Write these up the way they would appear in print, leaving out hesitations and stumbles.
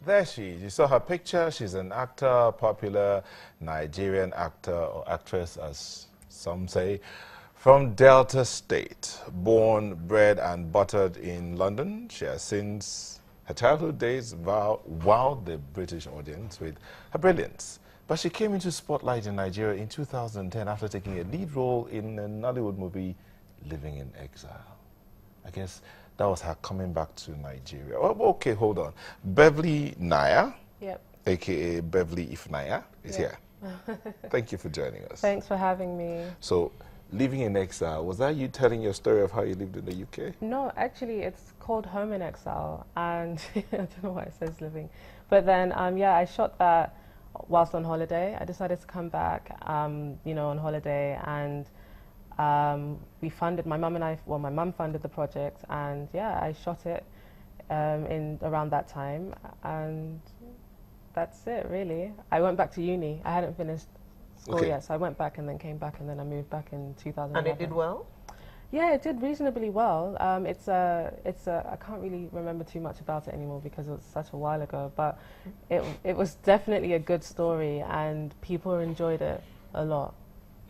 There she is. You saw her picture. She's an actor, popular Nigerian actor or actress, as some say, from Delta State. Born, bred, and buttered in London, she has since her childhood days wowed the British audience with her brilliance. But she came into spotlight in Nigeria in 2010 after taking a lead role in a Nollywood movie, Living in Exile. I guess that was her coming back to Nigeria. Oh, okay, hold on. Beverly Naya, yep, a.k.a. Beverly Naya, is here. Thank you for joining us. Thanks for having me. So, Living in Exile, was that you telling your story of how you lived in the UK? No, actually, it's called Home in Exile, and I don't know why it says living. But then, yeah, I shot that whilst on holiday. I decided to come back, you know, on holiday, and we funded, my mum funded the project, and yeah, I shot it in around that time, and that's it, really. I went back to uni. I hadn't finished school yet, so I went back and then came back, and then I moved back in 2011. And it did well? Yeah, it did reasonably well. I can't really remember too much about it anymore because it was such a while ago, but it was definitely a good story, and people enjoyed it a lot.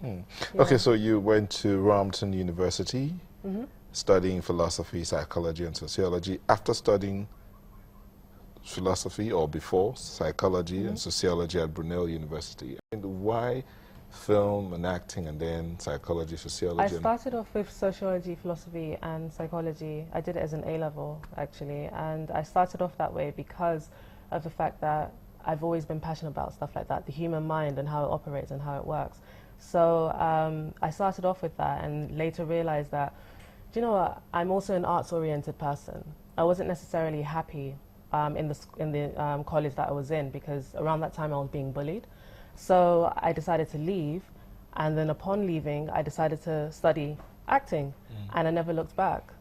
Yeah. Yeah. Okay, so you went to Rompton University, studying philosophy, psychology, and sociology. After studying philosophy, or before psychology and sociology at Brunel University, and why film and acting and then psychology, sociology? I started off with sociology, philosophy, and psychology. I did it as an A-level, actually, and I started off that way because of the fact that I've always been passionate about stuff like that, the human mind and how it operates and how it works. So I started off with that, and later realized that, do you know what, I'm also an arts-oriented person. I wasn't necessarily happy in the college that I was in, because around that time I was being bullied. So I decided to leave, and then upon leaving, I decided to study acting, and I never looked back.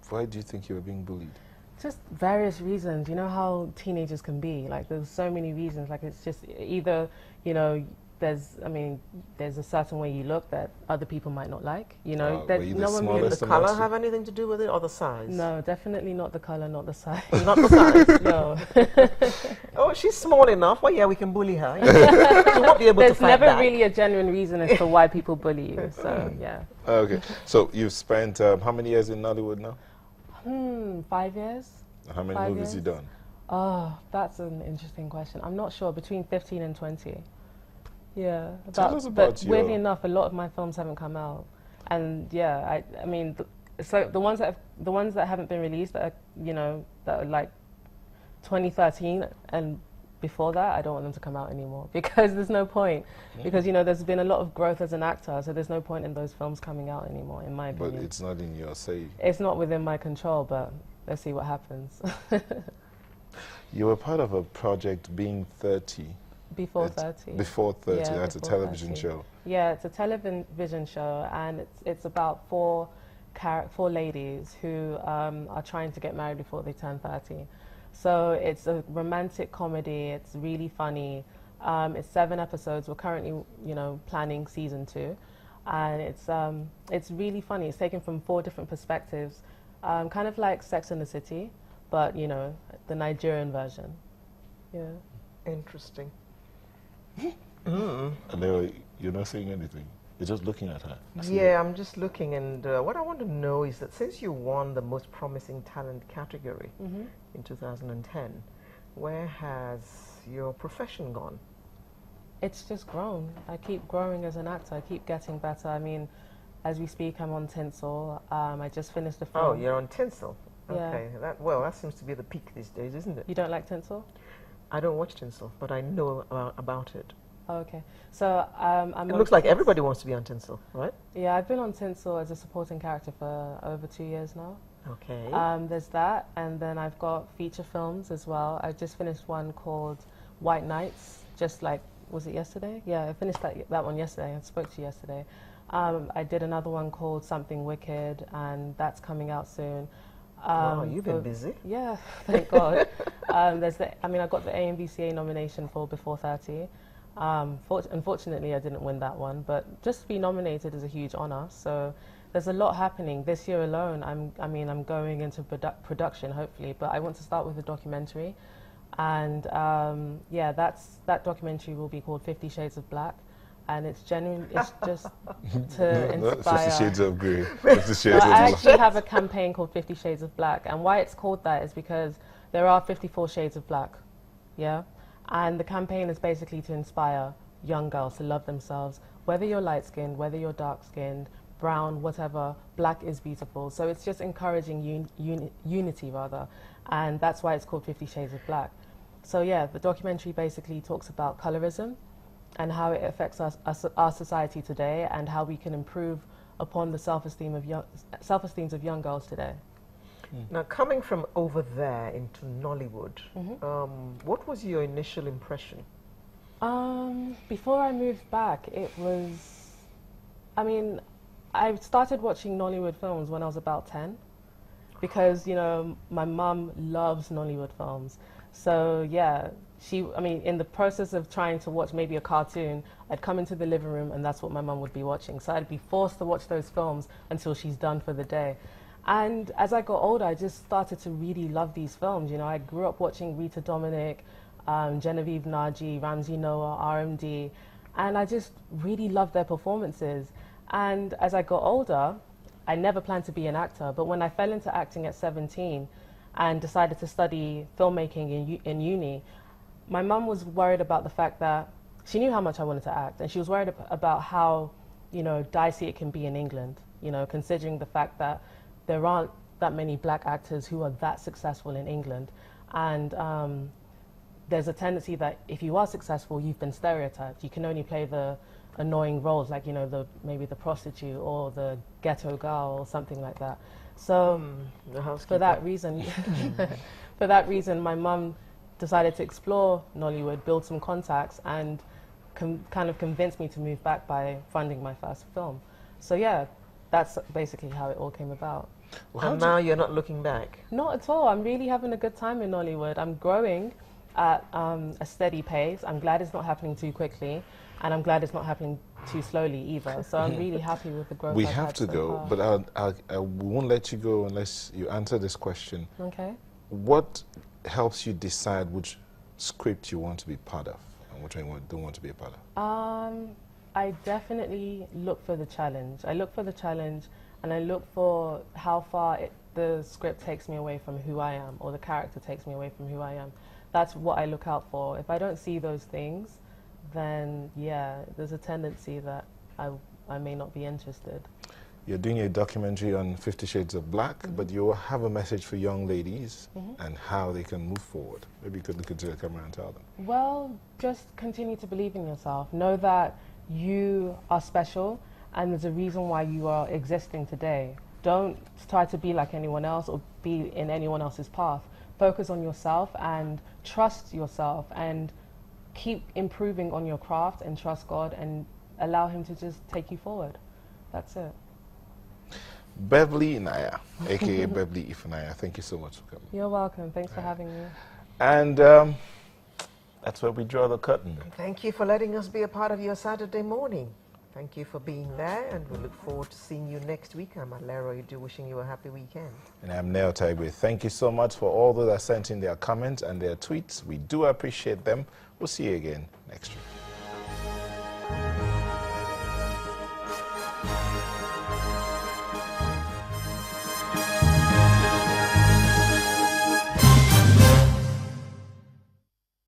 Why do you think you were being bullied? Just various reasons. You know how teenagers can be. Like, there's so many reasons. Like, it's just either, you know, there's a certain way you look that other people might not like. You know, that no one really. Did the color have anything to do with it, or the size? No, definitely not the color, not the size. Not the size. No. Oh, she's small enough. Well, yeah, we can bully her. She won't be able There's to fight never back. really a genuine reason as to why people bully you. So yeah. Okay, so you've spent how many years in Nollywood now? 5 years. How many 5 movies years? you done? Oh, that's an interesting question. I'm not sure. Between 15 and 20. Yeah. Tell us about but weirdly enough, a lot of my films haven't come out, and yeah, I mean, so the ones that haven't been released, that are, you know, that are like 2013 and before that, I don't want them to come out anymore because there's no point. Because, you know, there's been a lot of growth as an actor, so there's no point in those films coming out anymore, in my opinion. But it's not in your say. It's not within my control, but let's see what happens. You were part of a project, Being 30. Before 30. Before 30, Yeah, that's a before television 30. show. Yeah, it's a television show, and it's about four ladies who are trying to get married before they turn 30. So it's a romantic comedy. It's really funny. It's 7 episodes. We're currently, you know, planning season 2, and it's really funny. It's taken from 4 different perspectives, kind of like Sex and the City, but you know, the Nigerian version. Yeah. Interesting. And you're not saying anything. You're just looking at her. Yeah, I'm just looking, and what I want to know is that since you won the Most Promising Talent category in 2010, where has your profession gone? It's just grown. I keep growing as an actor. I keep getting better. I mean, as we speak, I'm on Tinsel. I just finished a film. Oh, you're on Tinsel. Yeah. Okay. That seems to be the peak these days, isn't it? You don't like Tinsel? I don't watch Tinsel, but I know about it. Oh, okay. So I'm It looks like everybody wants to be on Tinsel, right? Yeah, I've been on Tinsel as a supporting character for over 2 years now. Okay. There's that, and then I've got feature films as well. I just finished one called White Nights, just like, was it yesterday? Yeah, I finished that one yesterday. I spoke to you yesterday. I did another one called Something Wicked, and that's coming out soon. Wow, you've been busy. Yeah, thank God. I got the AMVCA nomination for Before 30. Unfortunately, I didn't win that one, but just to be nominated is a huge honor. So there's a lot happening this year alone. I'm going into production hopefully, but I want to start with a documentary. And yeah, that documentary will be called 50 Shades of Black. And it's genuine. It's just to inspire. 50 Shades of Grey. 50 Shades of I Black. actually have a campaign called 50 Shades of Black, and why it's called that is because there are 54 shades of black, yeah. And the campaign is basically to inspire young girls to love themselves, whether you're light skinned, whether you're dark skinned, brown, whatever. Black is beautiful. So it's just encouraging unity rather, and that's why it's called 50 Shades of Black. So yeah, the documentary basically talks about colorism and how it affects our society today, and how we can improve upon the self-esteems of young girls today. Now, coming from over there into Nollywood, what was your initial impression? Before I moved back, it was, I mean, I started watching Nollywood films when I was about 10, because, you know, my mum loves Nollywood films. So yeah, I mean, in the process of trying to watch maybe a cartoon, I'd come into the living room and that's what my mum would be watching. So I'd be forced to watch those films until she's done for the day. And as I got older, I just started to really love these films. You know, I grew up watching Rita Dominic, Genevieve Naji, Ramsey Noah, RMD, and I just really loved their performances. And as I got older, I never planned to be an actor, but when I fell into acting at 17 and decided to study filmmaking in uni, my mum was worried about the fact that she knew how much I wanted to act, and she was worried about how, you know, dicey it can be in England, you know, considering the fact that there aren't that many black actors who are that successful in England. And there's a tendency that if you are successful, you've been stereotyped. You can only play the annoying roles, like, you know, maybe the prostitute or the ghetto girl or something like that. So for that reason, my mum decided to explore Nollywood, build some contacts, and kind of convinced me to move back by funding my first film. So yeah, that's basically how it all came about. Well, and now you're not looking back? Not at all. I'm really having a good time in Nollywood. I'm growing at a steady pace. I'm glad it's not happening too quickly, and I'm glad it's not happening too slowly either. So I'm really happy with the growth. We have to go, but I won't let you go unless you answer this question. Okay. What helps you decide which script you want to be part of and which one you don't want to be a part of? I definitely look for the challenge. I look for the challenge, and I look for how far the script takes me away from who I am, or the character takes me away from who I am. That's what I look out for. If I don't see those things, then yeah, there's a tendency that I may not be interested. You're doing a documentary on 50 Shades of Black, but you have a message for young ladies and how they can move forward. Maybe you could look into the camera and tell them. Well, just continue to believe in yourself. Know that you are special, and there's a reason why you are existing today. Don't try to be like anyone else or be in anyone else's path. Focus on yourself and trust yourself, and keep improving on your craft, and trust God and allow Him to just take you forward. That's it. Beverly Naya, aka Beverly Naya, thank you so much for coming. You're welcome. Thanks for having me. And that's where we draw the curtain. Thank you for letting us be a part of your Saturday morning. Thank you for being there, and we look forward to seeing you next week. I'm Alero Idu, wishing you a happy weekend. And I'm Neo Taigwe. Thank you so much for all those that sent in their comments and their tweets. We do appreciate them. We'll see you again next week.